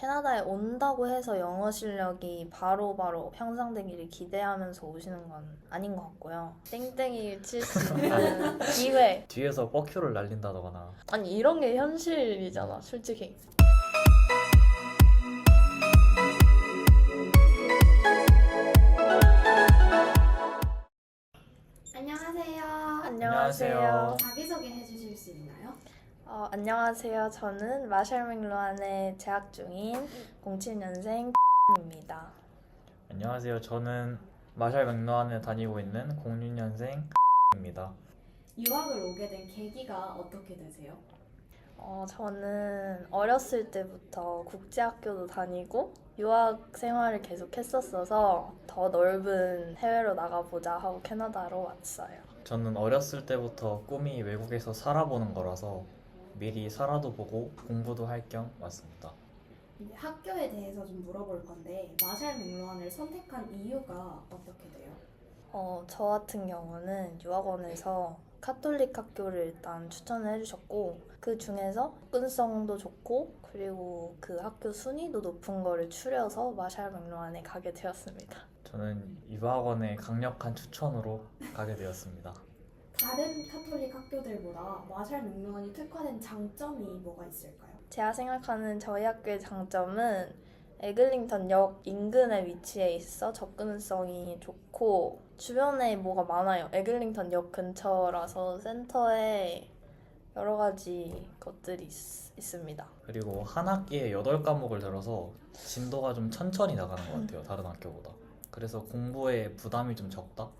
캐나다에 온다고 해서 영어 실력이 바로바로 향상되기를 기대하면서 오시는 건 아닌 것 같고요. 땡땡이 칠 수 있는 기회. 뒤에서 뻑큐를 날린다거나. 아니 이런 게 현실이잖아, 솔직히. 안녕하세요. 안녕하세요. 자기소개 해주실 수 있나요? 안녕하세요. 저는 마샬 맥루안에 재학 중인 07년생 입니다. 안녕하세요. 저는 마샬 맥루안에 다니고 있는 06년생 입니다. 유학을 오게 된 계기가 어떻게 되세요? 저는 어렸을 때부터 국제학교도 다니고 유학 생활을 계속 했었어서 더 넓은 해외로 나가보자 하고 캐나다로 왔어요. 저는 어렸을 때부터 꿈이 외국에서 살아보는 거라서 미리 살아도 보고 공부도 할 겸 왔습니다. 이제 학교에 대해서 좀 물어볼 건데 마샬 맥루안을 선택한 이유가 어떻게 돼요? 저 같은 경우는 유학원에서 카톨릭 학교를 일단 추천을 해주셨고 그 중에서 접근성도 좋고 그리고 그 학교 순위도 높은 거를 추려서 마샬 맥루안에 가게 되었습니다. 저는 유학원의 강력한 추천으로 가게 되었습니다. 다른 카톨릭 학교들보다 마샬 맥루안이 특화된 장점이 뭐가 있을까요? 제가 생각하는 저희 학교의 장점은 에글링턴 역 인근에 위치해 있어 접근성이 좋고 주변에 뭐가 많아요. 에글링턴 역 근처라서 센터에 여러 가지 것들이 있습니다. 그리고 한 학기에 8과목을 들어서 진도가 좀 천천히 나가는 것 같아요. 다른 학교보다. 그래서 공부에 부담이 좀 적다?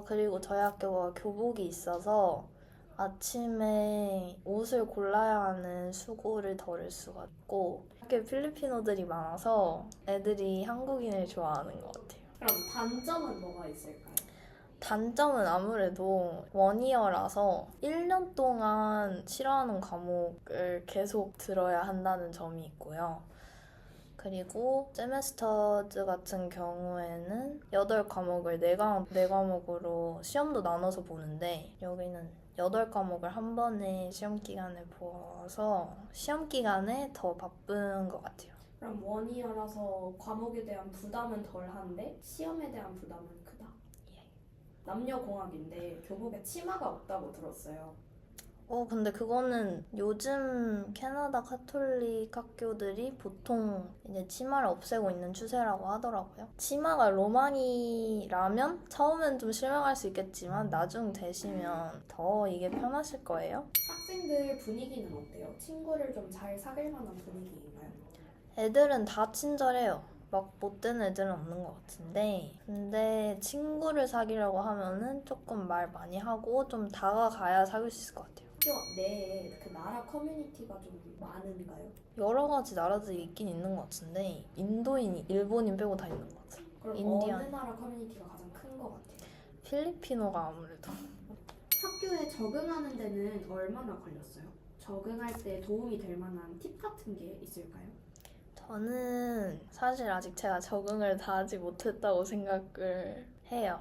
그리고 저희 학교가 교복이 있어서 아침에 옷을 골라야 하는 수고를 덜을 수가 있고 학교에 필리핀어들이 많아서 애들이 한국인을 좋아하는 것 같아요. 그럼 단점은 뭐가 있을까요? 단점은 아무래도 원이어라서 1년 동안 싫어하는 과목을 계속 들어야 한다는 점이 있고요. 그리고 세메스터즈 같은 경우에는 8과목을 4과목으로 시험도 나눠서 보는데 여기는 8과목을 한 번에 시험 기간에 보아서 시험 기간에 더 바쁜 것 같아요. 그럼 원이어라서 과목에 대한 부담은 덜한데 시험에 대한 부담은 크다. 남녀공학인데 교복에 치마가 없다고 들었어요. 근데 그거는 요즘 캐나다 카톨릭 학교들이 보통 이제 치마를 없애고 있는 추세라고 하더라고요. 치마가 로마니라면 처음엔 좀 실망할 수 있겠지만 나중 되시면 더 이게 편하실 거예요. 학생들 분위기는 어때요? 친구를 좀 잘 사귈 만한 분위기인가요? 애들은 다 친절해요. 막 못되는 애들은 없는 것 같은데 근데 친구를 사귀려고 하면은 조금 말 많이 하고 좀 다가가야 사귈 수 있을 것 같아요. 학교 내에 그 나라 커뮤니티가 좀 많은가요? 여러 가지 나라들이 있긴 있는 것 같은데 인도인, 일본인 빼고 다 있는 것 같아요. 그럼 인디안. 어느 나라 커뮤니티가 가장 큰 것 같아요? 필리핀어가 아무래도. 학교에 적응하는 데는 얼마나 걸렸어요? 적응할 때 도움이 될 만한 팁 같은 게 있을까요? 저는 사실 아직 제가 적응을 다 하지 못했다고 생각을 해요.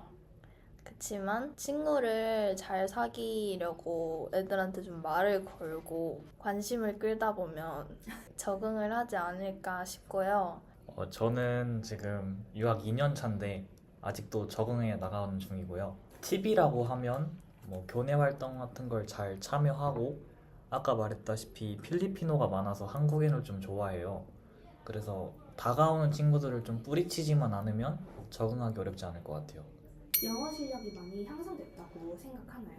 그치만 친구를 잘 사귀려고 애들한테 좀 말을 걸고 관심을 끌다 보면 적응을 하지 않을까 싶고요. 저는 지금 유학 2년 차인데 아직도 적응해 나가는 중이고요. 팁이라고 하면 뭐 교내 활동 같은 걸 잘 참여하고 아까 말했다시피 필리핀어가 많아서 한국인을 좀 좋아해요. 그래서 다가오는 친구들을 좀 뿌리치지만 않으면 적응하기 어렵지 않을 것 같아요. 영어 실력이 많이 향상됐다고 생각하나요?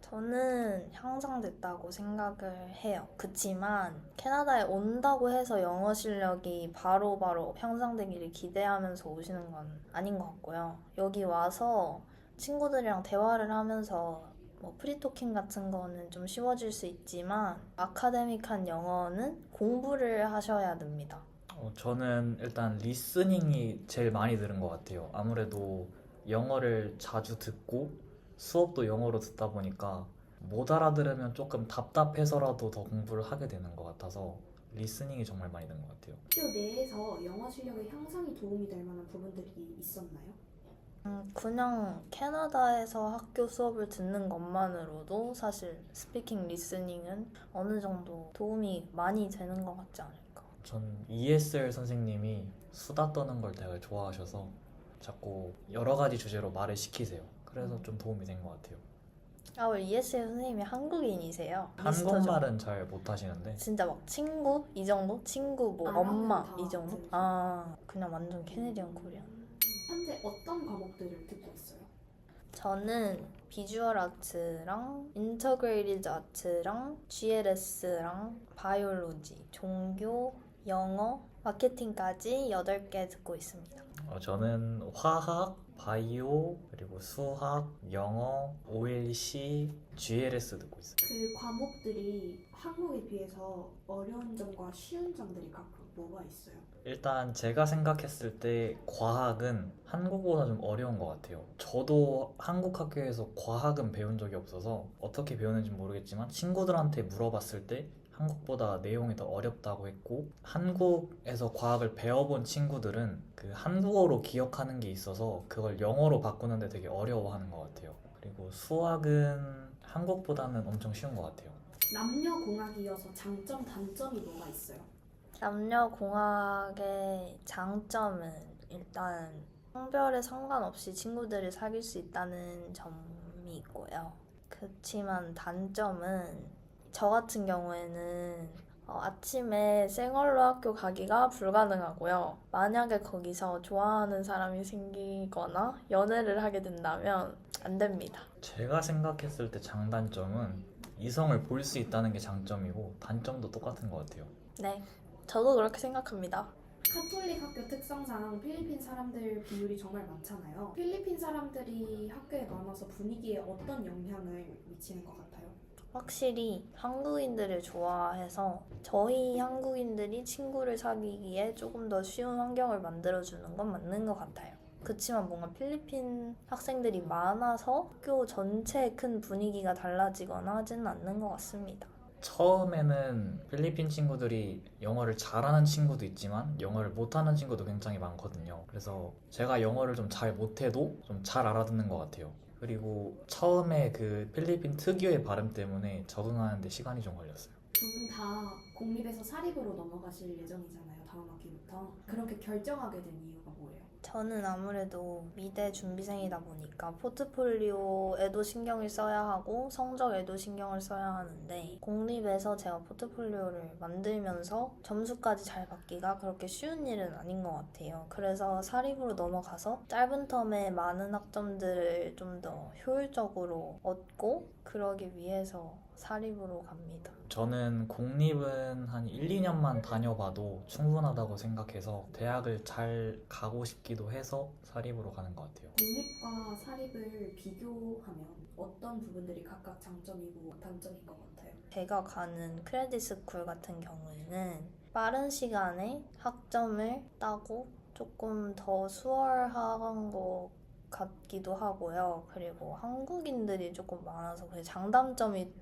저는 향상됐다고 생각을 해요. 그치만 캐나다에 온다고 해서 영어 실력이 바로바로 향상되기를 기대하면서 오시는 건 아닌 것 같고요. 여기 와서 친구들이랑 대화를 하면서 뭐 프리토킹 같은 거는 좀 쉬워질 수 있지만 아카데믹한 영어는 공부를 하셔야 됩니다. 저는 일단 리스닝이 제일 많이 들은 것 같아요. 아무래도 영어를 자주 듣고 수업도 영어로 듣다 보니까 못 알아들으면 조금 답답해서라도 더 공부를 하게 되는 것 같아서 리스닝이 정말 많이 든 것 같아요. 학교 내에서 영어 실력의 향상이 도움이 될 만한 부분들이 있었나요? 그냥 캐나다에서 학교 수업을 듣는 것만으로도 사실 스피킹 리스닝은 어느 정도 도움이 많이 되는 것 같지 않을까. 전 ESL 선생님이 수다 떠는 걸 되게 좋아하셔서 자꾸 여러 가지 주제로 말을 시키세요. 그래서 좀 도움이 된 것 같아요. 아, 우리 ESL 선생님이 한국인이세요? 미스터죠? 한국말은 잘 못하시는데 진짜 막 친구? 이 정도? 친구 뭐 아, 엄마 다 이 정도? 들으시죠. 아, 그냥 완전 캐네디언 코리안. 현재 어떤 과목들을 듣고 있어요? 저는 비주얼 아트랑 인터그레이티드 아트랑 GLS랑 바이올로지, 종교, 영어, 마케팅까지 8개 듣고 있습니다. 저는 화학, 바이오, 그리고 수학, 영어, OLC, GLS 듣고 있어요. 그 과목들이 한국에 비해서 어려운 점과 쉬운 점들이 각각 뭐가 있어요? 일단 제가 생각했을 때 과학은 한국보다 좀 어려운 것 같아요. 저도 한국 학교에서 과학은 배운 적이 없어서 어떻게 배우는지 모르겠지만 친구들한테 물어봤을 때 한국보다 내용이 더 어렵다고 했고, 한국에서 과학을 배워본 친구들은 그 한국어로 기억하는 게 있어서 그걸 영어로 바꾸는데 되게 어려워하는 것 같아요. 그리고 수학은 한국보다는 엄청 쉬운 것 같아요. 남녀공학이어서 장점, 단점이 뭐가 있어요? 남녀공학의 장점은 일단 성별에 상관없이 친구들을 사귈 수 있다는 점이 있고요. 그렇지만 단점은 저 같은 경우에는 아침에 생얼로 학교 가기가 불가능하고요. 만약에 거기서 좋아하는 사람이 생기거나 연애를 하게 된다면 안 됩니다. 제가 생각했을 때 장단점은 이성을 볼 수 있다는 게 장점이고, 단점도 똑같은 것 같아요. 네, 저도 그렇게 생각합니다. 카톨릭 학교 특성상 필리핀 사람들 비율이 정말 많잖아요. 필리핀 사람들이 학교에 많아서 분위기에 어떤 영향을 미치는 것 같아요? 확실히 한국인들을 좋아해서 저희 한국인들이 친구를 사귀기에 조금 더 쉬운 환경을 만들어주는 건 맞는 것 같아요. 그치만 뭔가 필리핀 학생들이 많아서 학교 전체의 큰 분위기가 달라지거나 하지는 않는 것 같습니다. 처음에는 필리핀 친구들이 영어를 잘하는 친구도 있지만 영어를 못하는 친구도 굉장히 많거든요. 그래서 제가 영어를 좀 잘 못해도 좀 잘 알아듣는 것 같아요. 그리고 처음에 그 필리핀 특유의 발음 때문에 적응하는데 시간이 좀 걸렸어요. 두 분 다 공립에서 사립으로 넘어가실 예정이잖아요. 다음 학기부터. 그렇게 결정하게 된 이유가 뭐예요? 저는 아무래도 미대 준비생이다 보니까 포트폴리오에도 신경을 써야 하고 성적에도 신경을 써야 하는데, 공립에서 제가 포트폴리오를 만들면서 점수까지 잘 받기가 그렇게 쉬운 일은 아닌 것 같아요. 그래서 사립으로 넘어가서 짧은 텀에 많은 학점들을 좀 더 효율적으로 얻고 그러기 위해서 사립으로 갑니다. 저는 공립은 한 1, 2년만 다녀봐도 충분하다고 생각해서 대학을 잘 가고 싶기도 해서 사립으로 가는 것 같아요. 공립과 사립을 비교하면 어떤 부분들이 각각 장점이고 단점인 것 같아요? 제가 가는 크레딧 스쿨 같은 경우에는 빠른 시간에 학점을 따고 조금 더 수월한 것 같기도 하고요. 그리고 한국인들이 조금 많아서 그게 장단점이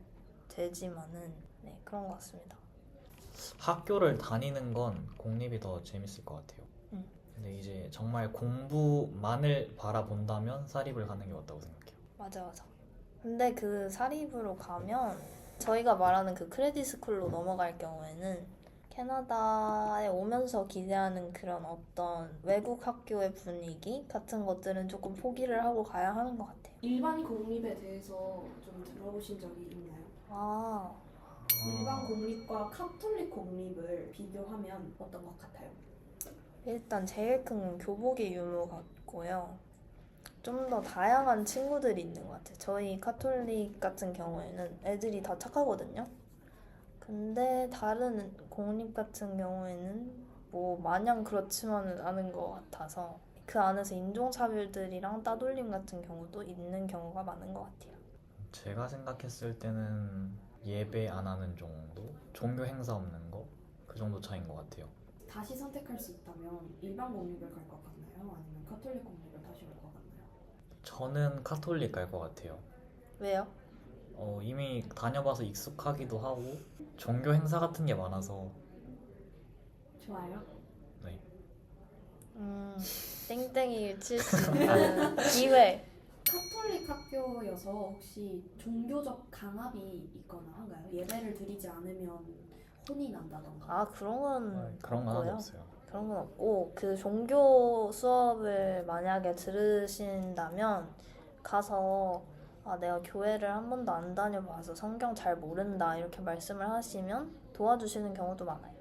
되지만은 네, 그런 것 같습니다. 학교를 다니는 건 공립이 더 재밌을 것 같아요. 근데 이제 정말 공부만을 바라본다면 사립을 가는 게 맞다고 생각해요. 맞아. 근데 그 사립으로 가면 저희가 말하는 그 크레딧 스쿨로 넘어갈 경우에는 캐나다에 오면서 기대하는 그런 어떤 외국 학교의 분위기 같은 것들은 조금 포기를 하고 가야 하는 것 같아요. 일반 공립에 대해서 좀 들어보신 적이 있나요? 아, 일반 공립과 카톨릭 공립을 비교하면 어떤 것 같아요? 일단 제일 큰 건 교복의 유무 같고요. 좀 더 다양한 친구들이 있는 것 같아요. 저희 카톨릭 같은 경우에는 애들이 다 착하거든요. 근데 다른 공립 같은 경우에는 뭐 마냥 그렇지만은 않은 것 같아서 그 안에서 인종차별들이랑 따돌림 같은 경우도 있는 경우가 많은 것 같아요. 제가 생각했을 때는 예배 안 하는 정도? 종교 행사 없는 거? 그 정도 차이인 것 같아요. 다시 선택할 수 있다면 일반 공립을 갈 것 같나요? 아니면 카톨릭 공립을 다시 갈 것 같나요? 저는 카톨릭 갈 것 같아요. 왜요? 이미 다녀봐서 익숙하기도 하고 종교 행사 같은 게 많아서. 좋아요. 네. 땡땡이를 칠 수 있는 기회. 카톨릭 학교여서 혹시 종교적 강압이 있거나 한가요? 예배를 드리지 않으면 혼이 난다던가. 아 그런 건 그런 건 하나도 없고요. 없어요. 그런 건 없고 그 종교 수업을 만약에 들으신다면 가서 아 내가 교회를 한 번도 안 다녀봐서 성경 잘 모른다 이렇게 말씀을 하시면 도와주시는 경우도 많아요.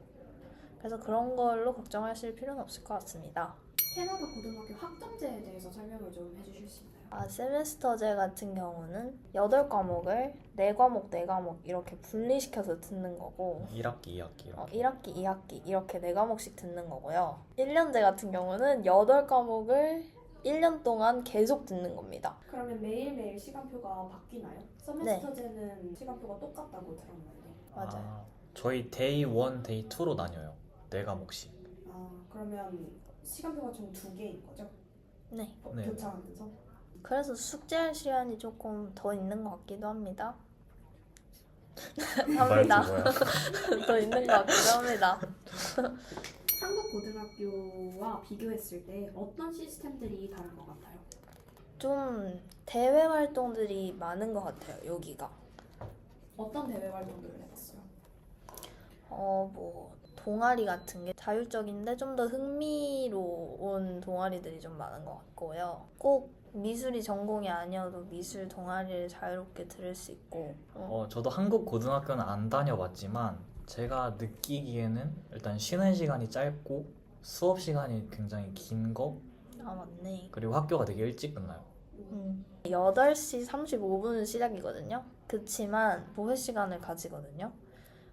그래서 그런 걸로 걱정하실 필요는 없을 것 같습니다. 캐나다 고등학교 학점제에 대해서 설명을 좀 해주실 수 있나요? 아, 세메스터제 같은 경우는 8과목을 4과목, 4과목 이렇게 분리시켜서 듣는 거고 1학기, 2학기 이렇게. 1학기, 2학기 이렇게 4과목씩 듣는 거고요. 1년제 같은 경우는 8과목을 1년 동안 계속 듣는 겁니다. 그러면 매일매일 시간표가 바뀌나요? 세메스터제는 시간표가 똑같다고 들었는데. 맞아요. 저희 데이 1, 데이 2로 나뉘어요. 4과목씩. 아, 그러면 시간표가 총 2개인 거죠? 네. 네. 교차하면서? 그래서 숙제할 시간이 조금 더 있는 것 같기도 합니다. 말투 합니다. 뭐야? 더 있는 것 같기도 합니다. 한국 고등학교와 비교했을 때 어떤 시스템들이 다른 것 같아요? 좀 대외 활동들이 많은 것 같아요, 여기가. 어떤 대외 활동들을 해봤어요? 뭐 동아리 같은 게 자율적인데 좀 더 흥미로운 동아리들이 좀 많은 것 같고요. 꼭 미술이 전공이 아니어도 미술 동아리를 자유롭게 들을 수 있고. 저도 한국 고등학교는 안 다녀봤지만 제가 느끼기에는 일단 쉬는 시간이 짧고 수업 시간이 굉장히 긴 거, 아 맞네. 그리고 학교가 되게 일찍 끝나요. 8시 35분 시작이거든요. 그치만 보회 시간을 가지거든요.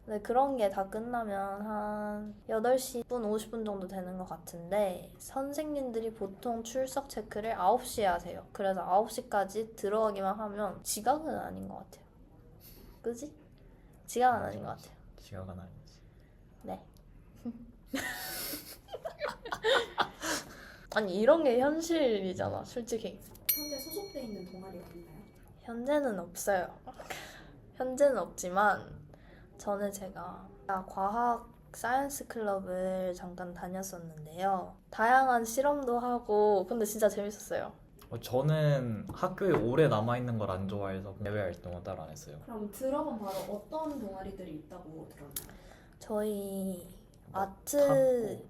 근데 그런 게 다 끝나면 한 8시 10분, 50분 정도 되는 것 같은데 선생님들이 보통 출석 체크를 9시에 하세요. 그래서 9시까지 들어가기만 하면 지각은 아닌 것 같아요. 그지? 지각은 아닌 것 같아요. 지각은 아니지. 네. 아니 이런 게 현실이잖아, 솔직히. 현재 소속돼 있는 동아리가 있나요? 현재는 없어요. 현재는 없지만 제가 과학 사이언스 클럽을 잠깐 다녔었는데요. 다양한 실험도 하고 근데 진짜 재밌었어요. 저는 학교에 오래 남아있는 걸 안 좋아해서 대외 활동은 따로 안 했어요. 그럼 들어본 바로 어떤 동아리들이 있다고 들었나요? 저희 뭐, 아트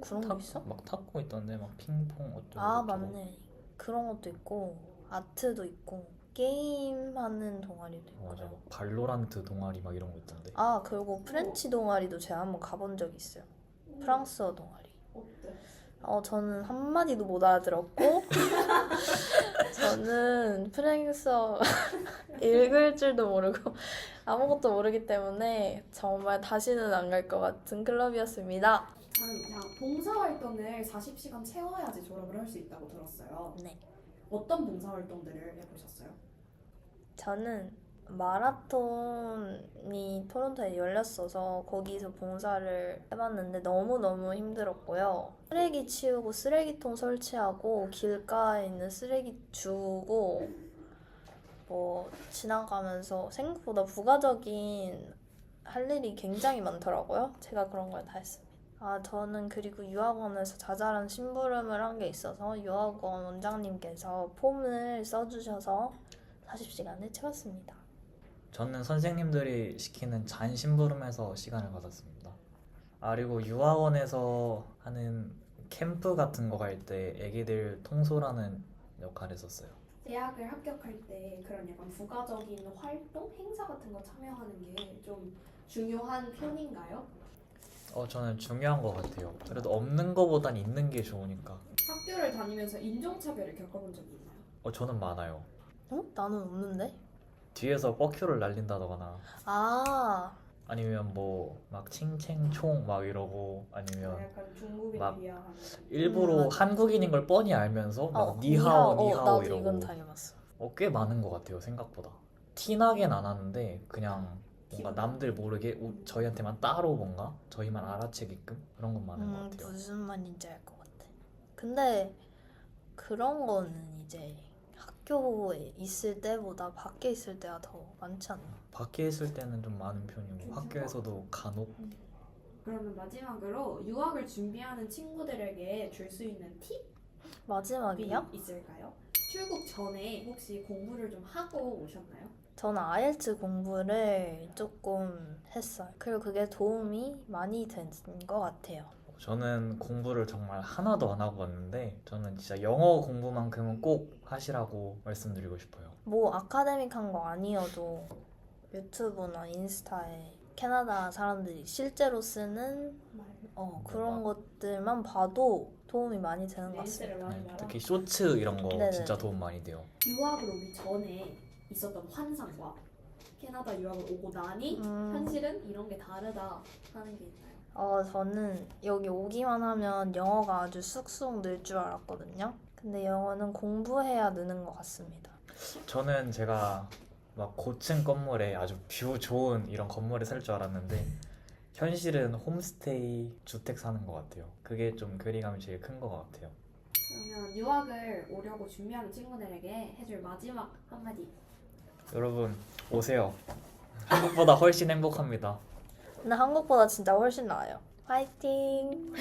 그런 거 있어? 막 탁구 있던데 막 핑퐁 어쩌고 아 저쩌고. 맞네. 그런 것도 있고 아트도 있고 게임 하는 동아리도 있고. 맞아, 막 발로란트 동아리 막 이런 거 있던데. 아 그리고 프렌치 동아리도 제가 한번 가본 적이 있어요. 프랑스어 동아리. 어때? 저는 한마디도 못 알아들었고 저는 프랑스어 읽을 줄도 모르고 아무것도 모르기 때문에 정말 다시는 안 갈 것 같은 클럽이었습니다. 저는 그냥 봉사활동을 40시간 채워야지 졸업을 할 수 있다고 들었어요. 네. 어떤 봉사활동들을 해보셨어요? 저는 마라톤이 토론토에 열렸어서 거기서 봉사를 해봤는데 너무너무 힘들었고요. 쓰레기 치우고 쓰레기통 설치하고 길가에 있는 쓰레기 주우고 뭐 지나가면서 생각보다 부가적인 할 일이 굉장히 많더라고요. 제가 그런 걸 다 했습니다. 저는 그리고 유학원에서 자잘한 심부름을 한 게 있어서 유학원 원장님께서 폼을 써주셔서 40시간을 채웠습니다. 저는 선생님들이 시키는 잔심부름에서 시간을 가졌습니다. 그리고 유아원에서 하는 캠프 같은 거 갈 때 애기들 통솔하는 역할을 했었어요. 대학을 합격할 때 그런 약간 부가적인 활동, 행사 같은 거 참여하는 게 좀 중요한 편인가요? 저는 중요한 것 같아요. 그래도 없는 거보단 있는 게 좋으니까. 학교를 다니면서 인종차별을 겪어본 적이 있나요? 저는 많아요. 나는 없는데? 뒤에서 뻑큐를 날린다거나 아, 아니면 뭐 막 칭칭총 막 이러고 아니면 약간 중국에 막 비하하는 일부러 맞아. 한국인인 걸 뻔히 알면서 막 니하오. 니하오 니하오 나도 이러고 이건 당해봤어. 꽤 많은 것 같아요 생각보다. 티나긴 안 하는데 그냥 뭔가 기분. 남들 모르게 저희한테만 따로 뭔가 저희만 알아채게끔 그런 건 많은 것 같아요. 무슨 말인지 알 것 같아. 근데 그런 거는 이제 학교에 있을 때보다 밖에 있을 때가 더 많지 않나? 밖에 있을 때는 좀 많은 편이고 괜찮은 학교에서도 간혹. 그러면 마지막으로 유학을 준비하는 친구들에게 줄 수 있는 팁이 마지막이요? 있을까요? 출국 전에 혹시 공부를 좀 하고 오셨나요? 저는 IELTS 공부를 조금 했어요. 그리고 그게 도움이 많이 된 것 같아요. 저는 공부를 정말 하나도 안 하고 왔는데 저는 진짜 영어 공부만큼은 꼭 하시라고 말씀드리고 싶어요. 뭐 아카데믹한 거 아니어도 유튜브나 인스타에 캐나다 사람들이 실제로 쓰는 그런 것들만 봐도 도움이 많이 되는 것 릴스를 같습니다. 많이 네, 봐라. 특히 쇼츠 이런 거 네네. 진짜 도움 많이 돼요. 유학을 오기 전에 있었던 환상과 캐나다 유학을 오고 나니 음. 현실은 이런 게 다르다 하는 게 있나요? 저는 여기 오기만 하면 영어가 아주 쑥쑥 늘 줄 알았거든요. 근데 영어는 공부해야 느는 것 같습니다. 저는 제가 막 고층 건물에 아주 뷰 좋은 이런 건물에 살 줄 알았는데 현실은 홈스테이 주택 사는 것 같아요. 그게 좀 괴리감이 제일 큰 것 같아요. 그러면 유학을 오려고 준비하는 친구들에게 해줄 마지막 한마디. 여러분 오세요. 한국보다 훨씬 행복합니다. 근데 한국보다 진짜 훨씬 나아요. 화이팅!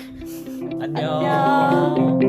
안녕.